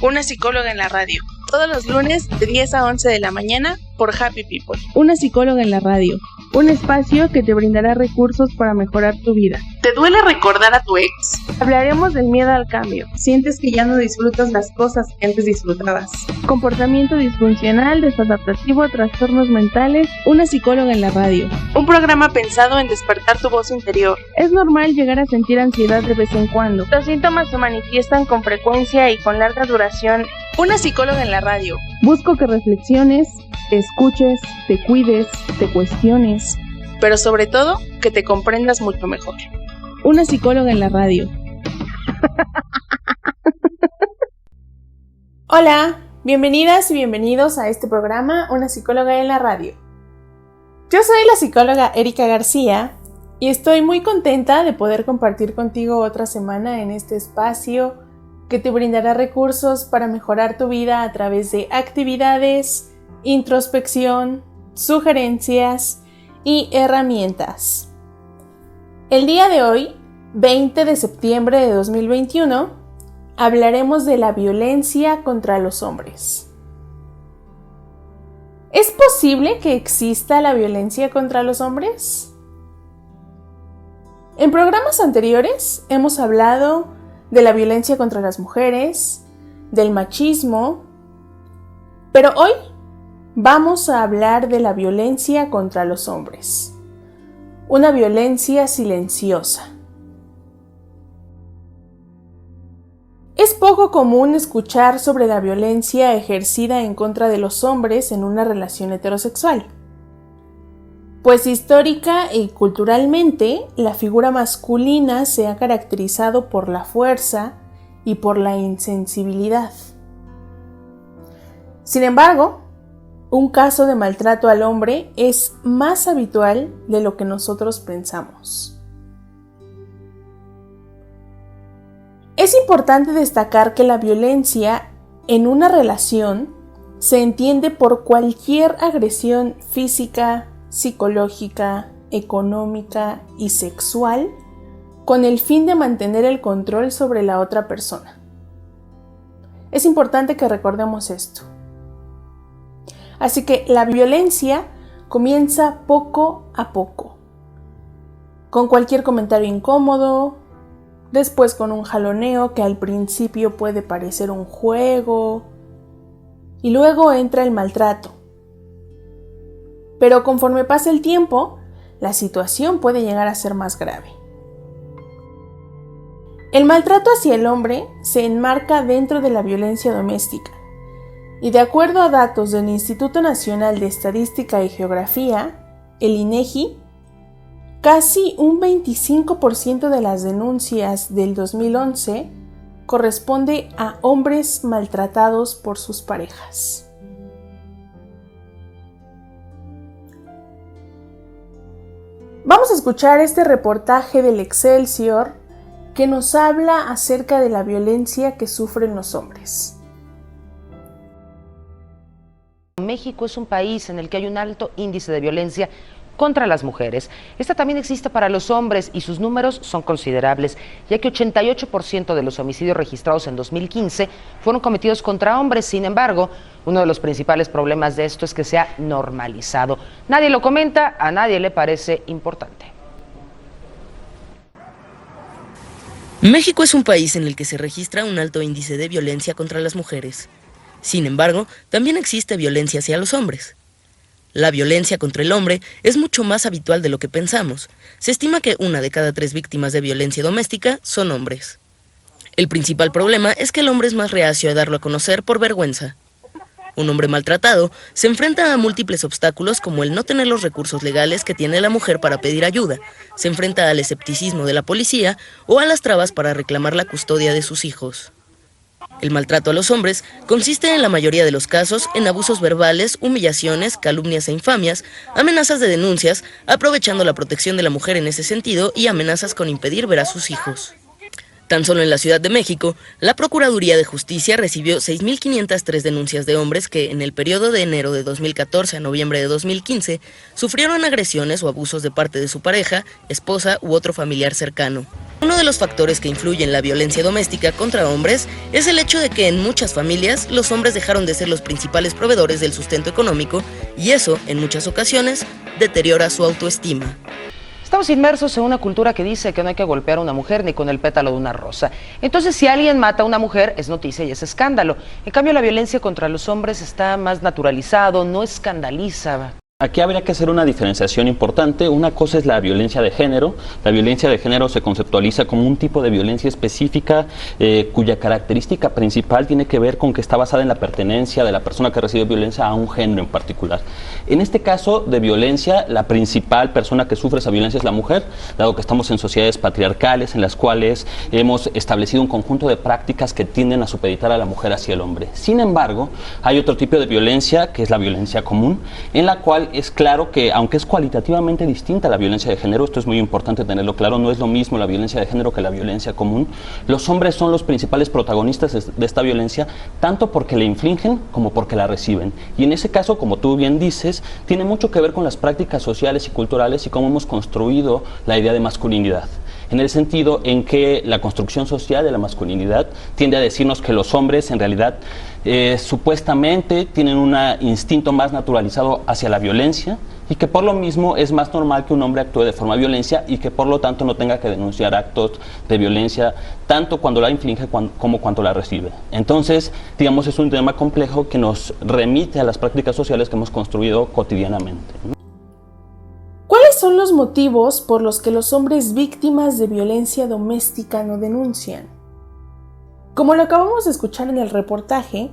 Una psicóloga en la radio. Todos los lunes de 10 a 11 de la mañana por Happy People. Una psicóloga en la radio. Un espacio que te brindará recursos para mejorar tu vida. ¿Te duele recordar a tu ex? Hablaremos del miedo al cambio. ¿Sientes que ya no disfrutas las cosas que antes disfrutabas? Comportamiento disfuncional, desadaptativo, trastornos mentales. Una psicóloga en la radio. Un programa pensado en despertar tu voz interior. Es normal llegar a sentir ansiedad de vez en cuando. Los síntomas se manifiestan con frecuencia y con larga duración. Una psicóloga en la radio. Busco que reflexiones, te escuches, te cuides, te cuestiones. Pero sobre todo, que te comprendas mucho mejor. Una psicóloga en la radio. Hola, bienvenidas y bienvenidos a este programa Una psicóloga en la radio. Yo soy la psicóloga Erika García y estoy muy contenta de poder compartir contigo otra semana en este espacio que te brindará recursos para mejorar tu vida a través de actividades, introspección, sugerencias y herramientas. El día de hoy, 20 de septiembre de 2021, hablaremos de la violencia contra los hombres. ¿Es posible que exista la violencia contra los hombres? En programas anteriores hemos hablado de la violencia contra las mujeres, del machismo, pero hoy vamos a hablar de la violencia contra los hombres, una violencia silenciosa. Es poco común escuchar sobre la violencia ejercida en contra de los hombres en una relación heterosexual, pues histórica y culturalmente la figura masculina se ha caracterizado por la fuerza y por la insensibilidad. Sin embargo, un caso de maltrato al hombre es más habitual de lo que nosotros pensamos. Es importante destacar que la violencia en una relación se entiende por cualquier agresión física, psicológica, económica y sexual con el fin de mantener el control sobre la otra persona. Es importante que recordemos esto. Así que la violencia comienza poco a poco, con cualquier comentario incómodo, después con un jaloneo que al principio puede parecer un juego, y luego entra el maltrato. Pero conforme pasa el tiempo, la situación puede llegar a ser más grave. El maltrato hacia el hombre se enmarca dentro de la violencia doméstica, y de acuerdo a datos del Instituto Nacional de Estadística y Geografía, el INEGI, casi un 25% de las denuncias del 2011 corresponde a hombres maltratados por sus parejas. Vamos a escuchar este reportaje del Excelsior que nos habla acerca de la violencia que sufren los hombres. México es un país en el que hay un alto índice de violencia contra las mujeres. Esta también existe para los hombres y sus números son considerables, ya que 88% de los homicidios registrados en 2015 fueron cometidos contra hombres. Sin embargo, uno de los principales problemas de esto es que se ha normalizado. Nadie lo comenta, a nadie le parece importante. México es un país en el que se registra un alto índice de violencia contra las mujeres. Sin embargo, también existe violencia hacia los hombres. La violencia contra el hombre es mucho más habitual de lo que pensamos. Se estima que 1 de cada 3 víctimas de violencia doméstica son hombres. El principal problema es que el hombre es más reacio a darlo a conocer por vergüenza. Un hombre maltratado se enfrenta a múltiples obstáculos como el no tener los recursos legales que tiene la mujer para pedir ayuda, se enfrenta al escepticismo de la policía o a las trabas para reclamar la custodia de sus hijos. El maltrato a los hombres consiste en la mayoría de los casos en abusos verbales, humillaciones, calumnias e infamias, amenazas de denuncias, aprovechando la protección de la mujer en ese sentido y amenazas con impedir ver a sus hijos. Tan solo en la Ciudad de México, la Procuraduría de Justicia recibió 6.503 denuncias de hombres que, en el periodo de enero de 2014 a noviembre de 2015, sufrieron agresiones o abusos de parte de su pareja, esposa u otro familiar cercano. Uno de los factores que influyen en la violencia doméstica contra hombres es el hecho de que en muchas familias los hombres dejaron de ser los principales proveedores del sustento económico y eso, en muchas ocasiones, deteriora su autoestima. Estamos inmersos en una cultura que dice que no hay que golpear a una mujer ni con el pétalo de una rosa. Entonces, si alguien mata a una mujer, es noticia y es escándalo. En cambio, la violencia contra los hombres está más naturalizado, no escandaliza. Aquí habría que hacer una diferenciación importante. Una cosa es la violencia de género. La violencia de género se conceptualiza como un tipo de violencia específica cuya característica principal tiene que ver con que está basada en la pertenencia de la persona que recibe violencia a un género en particular. En este caso de violencia, la principal persona que sufre esa violencia es la mujer, dado que estamos en sociedades patriarcales en las cuales hemos establecido un conjunto de prácticas que tienden a supeditar a la mujer hacia el hombre. Sin embargo, hay otro tipo de violencia que es la violencia común, en la cual es claro que, aunque es cualitativamente distinta a la violencia de género, esto es muy importante tenerlo claro, no es lo mismo la violencia de género que la violencia común. Los hombres son los principales protagonistas de esta violencia, tanto porque la infligen como porque la reciben. Y en ese caso, como tú bien dices, tiene mucho que ver con las prácticas sociales y culturales y cómo hemos construido la idea de masculinidad. En el sentido en que la construcción social de la masculinidad tiende a decirnos que los hombres en realidad supuestamente tienen un instinto más naturalizado hacia la violencia y que por lo mismo es más normal que un hombre actúe de forma violencia y que por lo tanto no tenga que denunciar actos de violencia tanto cuando la inflige como cuando la recibe. Entonces, digamos, es un tema complejo que nos remite a las prácticas sociales que hemos construido cotidianamente, ¿no? ¿Cuáles son los motivos por los que los hombres víctimas de violencia doméstica no denuncian? Como lo acabamos de escuchar en el reportaje,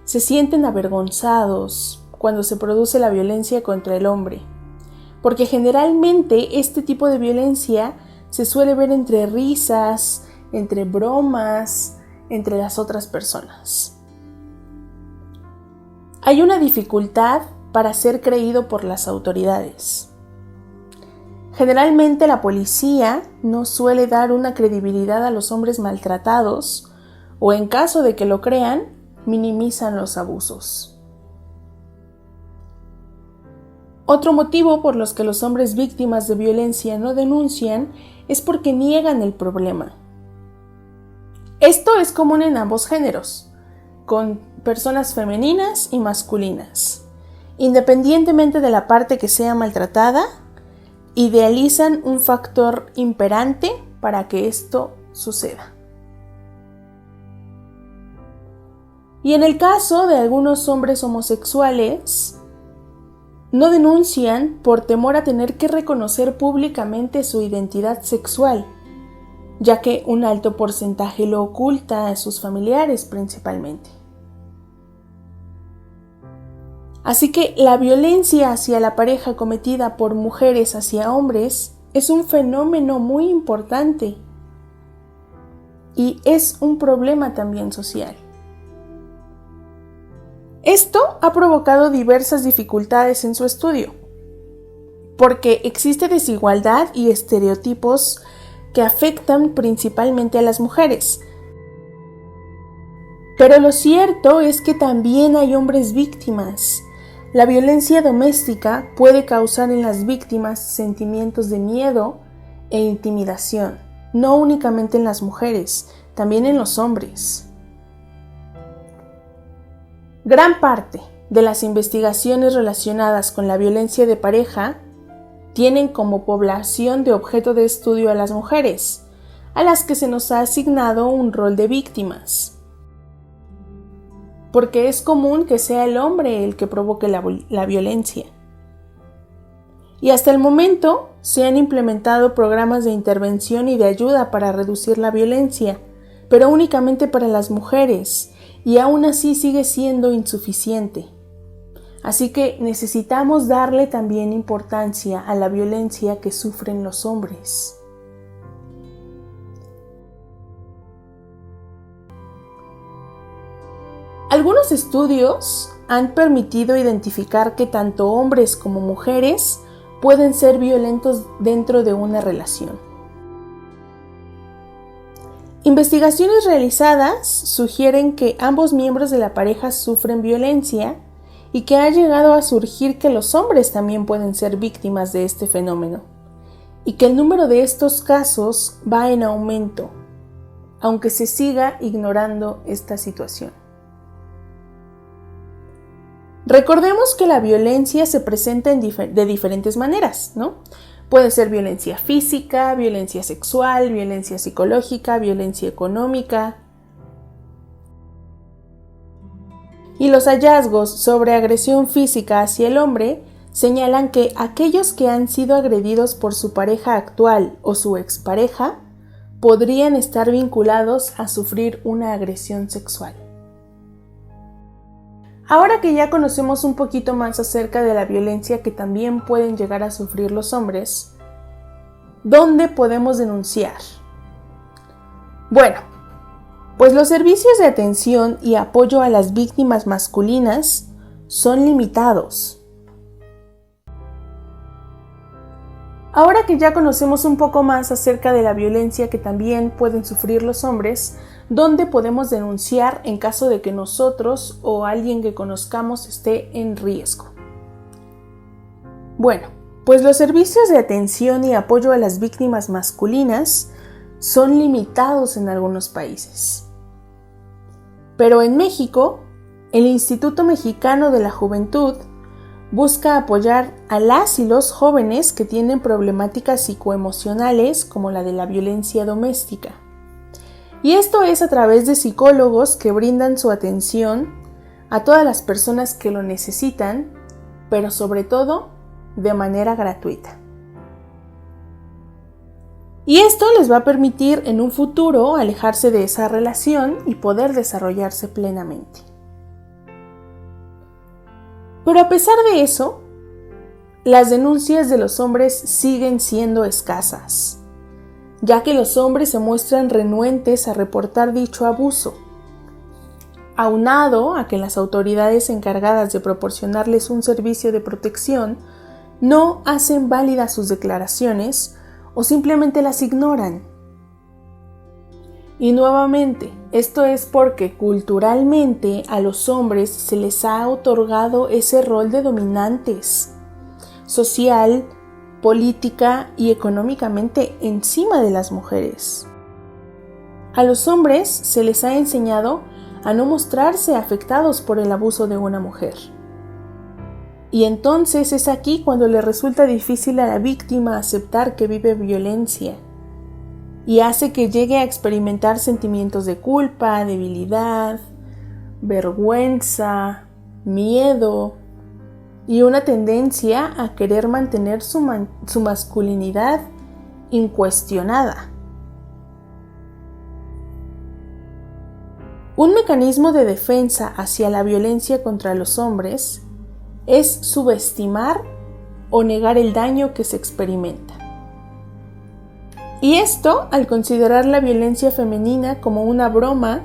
se sienten avergonzados cuando se produce la violencia contra el hombre, porque generalmente este tipo de violencia se suele ver entre risas, entre bromas, entre las otras personas. Hay una dificultad para ser creído por las autoridades. Generalmente la policía no suele dar una credibilidad a los hombres maltratados o en caso de que lo crean, minimizan los abusos. Otro motivo por los que los hombres víctimas de violencia no denuncian es porque niegan el problema. Esto es común en ambos géneros, con personas femeninas y masculinas. Independientemente de la parte que sea maltratada, idealizan un factor imperante para que esto suceda. Y en el caso de algunos hombres homosexuales, no denuncian por temor a tener que reconocer públicamente su identidad sexual, ya que un alto porcentaje lo oculta a sus familiares principalmente. Así que la violencia hacia la pareja cometida por mujeres hacia hombres es un fenómeno muy importante y es un problema también social. Esto ha provocado diversas dificultades en su estudio, porque existe desigualdad y estereotipos que afectan principalmente a las mujeres. Pero lo cierto es que también hay hombres víctimas. La violencia doméstica puede causar en las víctimas sentimientos de miedo e intimidación, no únicamente en las mujeres, también en los hombres. Gran parte de las investigaciones relacionadas con la violencia de pareja tienen como población de objeto de estudio a las mujeres, a las que se nos ha asignado un rol de víctimas. Porque es común que sea el hombre el que provoque la violencia. Y hasta el momento se han implementado programas de intervención y de ayuda para reducir la violencia, pero únicamente para las mujeres, y aún así sigue siendo insuficiente. Así que necesitamos darle también importancia a la violencia que sufren los hombres. Algunos estudios han permitido identificar que tanto hombres como mujeres pueden ser violentos dentro de una relación. Investigaciones realizadas sugieren que ambos miembros de la pareja sufren violencia y que ha llegado a surgir que los hombres también pueden ser víctimas de este fenómeno, y que el número de estos casos va en aumento, aunque se siga ignorando esta situación. Recordemos que la violencia se presenta de diferentes maneras, ¿no? Puede ser violencia física, violencia sexual, violencia psicológica, violencia económica. Y los hallazgos sobre agresión física hacia el hombre señalan que aquellos que han sido agredidos por su pareja actual o su expareja podrían estar vinculados a sufrir una agresión sexual. Ahora que ya conocemos un poquito más acerca de la violencia que también pueden llegar a sufrir los hombres, ¿dónde podemos denunciar? Bueno, pues los servicios de atención y apoyo a las víctimas masculinas son limitados. Ahora que ya conocemos un poco más acerca de la violencia que también pueden sufrir los hombres, ¿dónde podemos denunciar en caso de que nosotros o alguien que conozcamos esté en riesgo? Bueno, pues los servicios de atención y apoyo a las víctimas masculinas son limitados en algunos países. Pero en México, el Instituto Mexicano de la Juventud busca apoyar a las y los jóvenes que tienen problemáticas psicoemocionales como la de la violencia doméstica. Y esto es a través de psicólogos que brindan su atención a todas las personas que lo necesitan, pero sobre todo de manera gratuita. Y esto les va a permitir en un futuro alejarse de esa relación y poder desarrollarse plenamente. Pero a pesar de eso, las denuncias de los hombres siguen siendo escasas, ya que los hombres se muestran renuentes a reportar dicho abuso, aunado a que las autoridades encargadas de proporcionarles un servicio de protección no hacen válidas sus declaraciones o simplemente las ignoran. Y nuevamente, esto es porque culturalmente a los hombres se les ha otorgado ese rol de dominantes, social, política y económicamente encima de las mujeres. A los hombres se les ha enseñado a no mostrarse afectados por el abuso de una mujer. Y entonces es aquí cuando le resulta difícil a la víctima aceptar que vive violencia y hace que llegue a experimentar sentimientos de culpa, debilidad, vergüenza, miedo y una tendencia a querer mantener su masculinidad incuestionada. Un mecanismo de defensa hacia la violencia contra los hombres es subestimar o negar el daño que se experimenta. Y esto al considerar la violencia femenina como una broma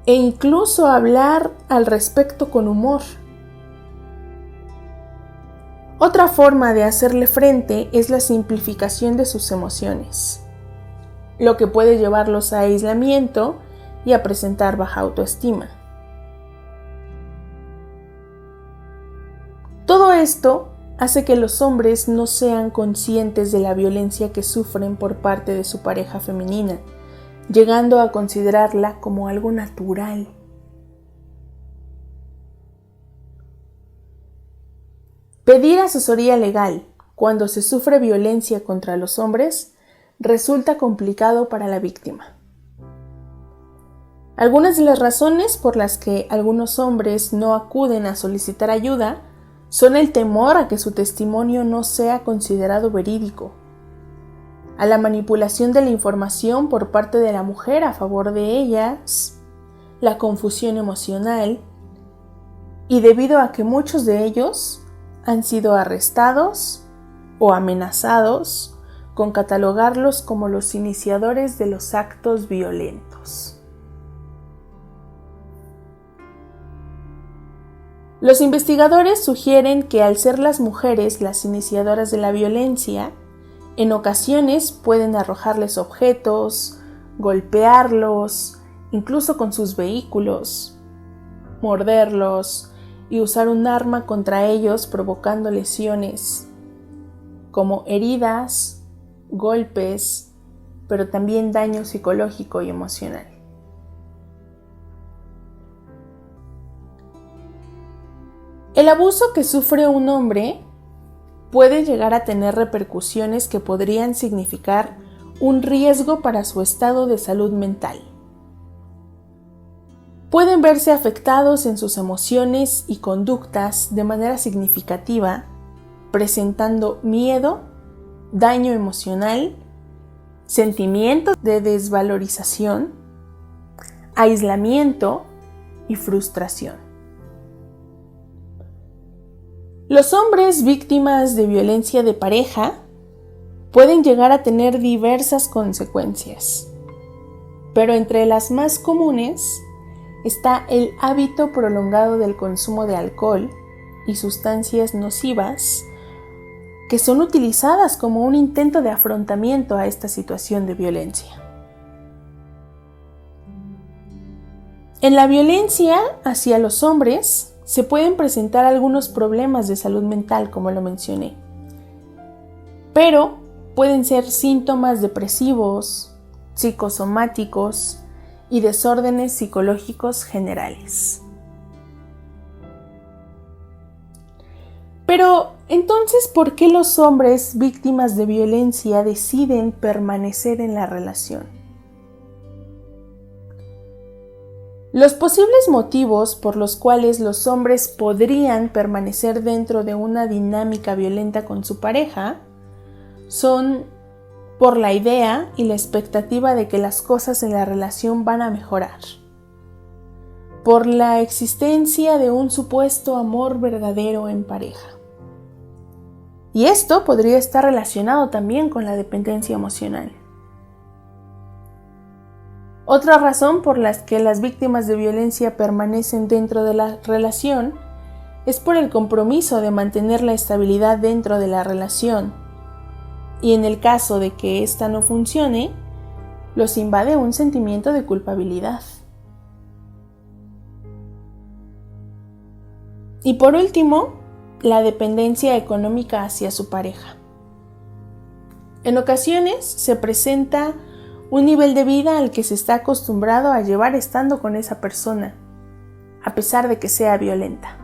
e incluso hablar al respecto con humor. Otra forma de hacerle frente es la simplificación de sus emociones, lo que puede llevarlos a aislamiento y a presentar baja autoestima. Todo esto hace que los hombres no sean conscientes de la violencia que sufren por parte de su pareja femenina, llegando a considerarla como algo natural. Pedir asesoría legal cuando se sufre violencia contra los hombres resulta complicado para la víctima. Algunas de las razones por las que algunos hombres no acuden a solicitar ayuda son el temor a que su testimonio no sea considerado verídico, a la manipulación de la información por parte de la mujer a favor de ellas, la confusión emocional, y debido a que muchos de ellos han sido arrestados o amenazados con catalogarlos como los iniciadores de los actos violentos. Los investigadores sugieren que al ser las mujeres las iniciadoras de la violencia, en ocasiones pueden arrojarles objetos, golpearlos, incluso con sus vehículos, morderlos y usar un arma contra ellos provocando lesiones como heridas, golpes, pero también daño psicológico y emocional. El abuso que sufre un hombre puede llegar a tener repercusiones que podrían significar un riesgo para su estado de salud mental. Pueden verse afectados en sus emociones y conductas de manera significativa, presentando miedo, daño emocional, sentimientos de desvalorización, aislamiento y frustración. Los hombres víctimas de violencia de pareja pueden llegar a tener diversas consecuencias, pero entre las más comunes está el hábito prolongado del consumo de alcohol y sustancias nocivas que son utilizadas como un intento de afrontamiento a esta situación de violencia. En la violencia hacia los hombres se pueden presentar algunos problemas de salud mental, como lo mencioné, pero pueden ser síntomas depresivos, psicosomáticos y desórdenes psicológicos generales. Pero, entonces, ¿por qué los hombres víctimas de violencia deciden permanecer en la relación? Los posibles motivos por los cuales los hombres podrían permanecer dentro de una dinámica violenta con su pareja son por la idea y la expectativa de que las cosas en la relación van a mejorar, por la existencia de un supuesto amor verdadero en pareja. Y esto podría estar relacionado también con la dependencia emocional. Otra razón por la que las víctimas de violencia permanecen dentro de la relación es por el compromiso de mantener la estabilidad dentro de la relación. Y en el caso de que ésta no funcione, los invade un sentimiento de culpabilidad. Y por último, la dependencia económica hacia su pareja. En ocasiones se presenta un nivel de vida al que se está acostumbrado a llevar estando con esa persona, a pesar de que sea violenta.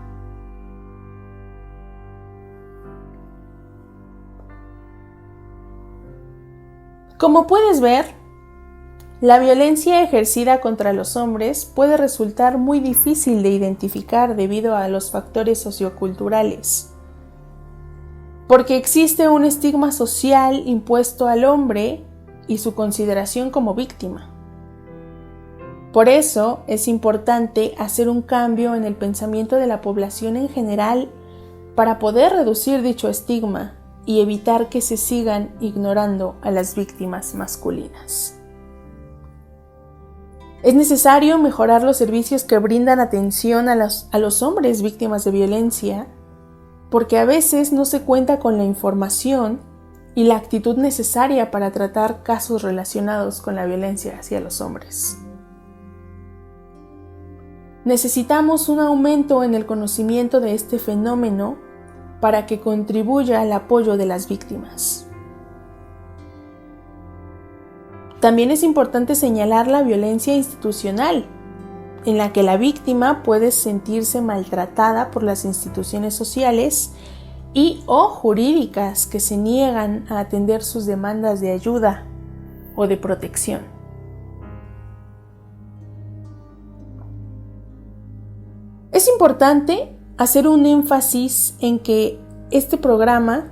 Como puedes ver, la violencia ejercida contra los hombres puede resultar muy difícil de identificar debido a los factores socioculturales, porque existe un estigma social impuesto al hombre y su consideración como víctima. Por eso es importante hacer un cambio en el pensamiento de la población en general para poder reducir dicho estigma y evitar que se sigan ignorando a las víctimas masculinas. Es necesario mejorar los servicios que brindan atención a los hombres víctimas de violencia, porque a veces no se cuenta con la información y la actitud necesaria para tratar casos relacionados con la violencia hacia los hombres. Necesitamos un aumento en el conocimiento de este fenómeno para que contribuya al apoyo de las víctimas. También es importante señalar la violencia institucional, en la que la víctima puede sentirse maltratada por las instituciones sociales y/o jurídicas que se niegan a atender sus demandas de ayuda o de protección. Es importante hacer un énfasis en que este programa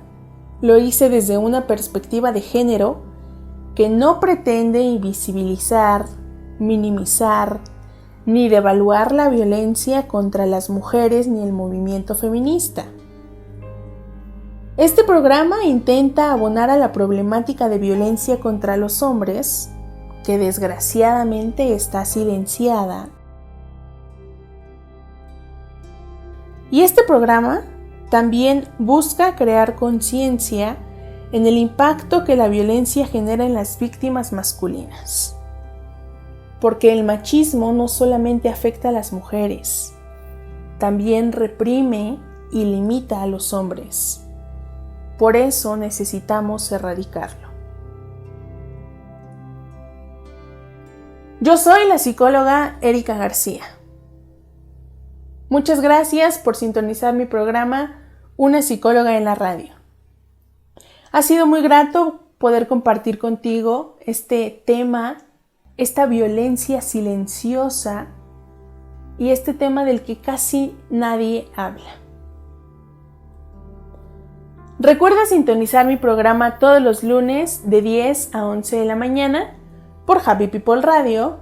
lo hice desde una perspectiva de género que no pretende invisibilizar, minimizar ni devaluar la violencia contra las mujeres ni el movimiento feminista. Este programa intenta abonar a la problemática de violencia contra los hombres, que desgraciadamente está silenciada. Y este programa también busca crear conciencia en el impacto que la violencia genera en las víctimas masculinas. porque el machismo no solamente afecta a las mujeres, también reprime y limita a los hombres. Por eso necesitamos erradicarlo. Yo soy la psicóloga Erika García. Muchas gracias por sintonizar mi programa Una psicóloga en la radio. Ha sido muy grato poder compartir contigo este tema, esta violencia silenciosa y este tema del que casi nadie habla. Recuerda sintonizar mi programa todos los lunes de 10 a 11 de la mañana por Happy People Radio,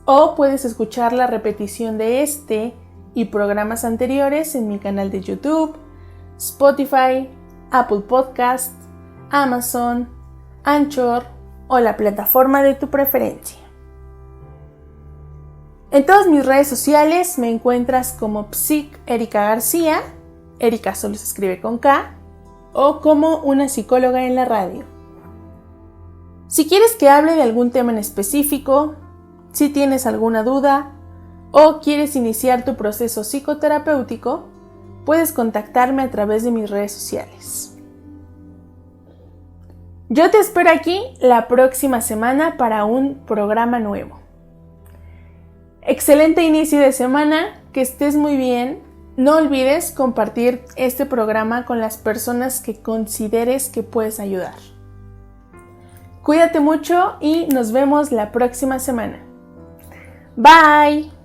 o puedes escuchar la repetición de este y programas anteriores en mi canal de YouTube, Spotify, Apple Podcast, Amazon, Anchor o la plataforma de tu preferencia. En todas mis redes sociales me encuentras como Psic Erika García, Erika solo se escribe con K, o como Una psicóloga en la radio. Si quieres que hable de algún tema en específico, si tienes alguna duda o quieres iniciar tu proceso psicoterapéutico, puedes contactarme a través de mis redes sociales. Yo te espero aquí la próxima semana para un programa nuevo. Excelente inicio de semana, que estés muy bien. No olvides compartir este programa con las personas que consideres que puedes ayudar. Cuídate mucho y nos vemos la próxima semana. Bye.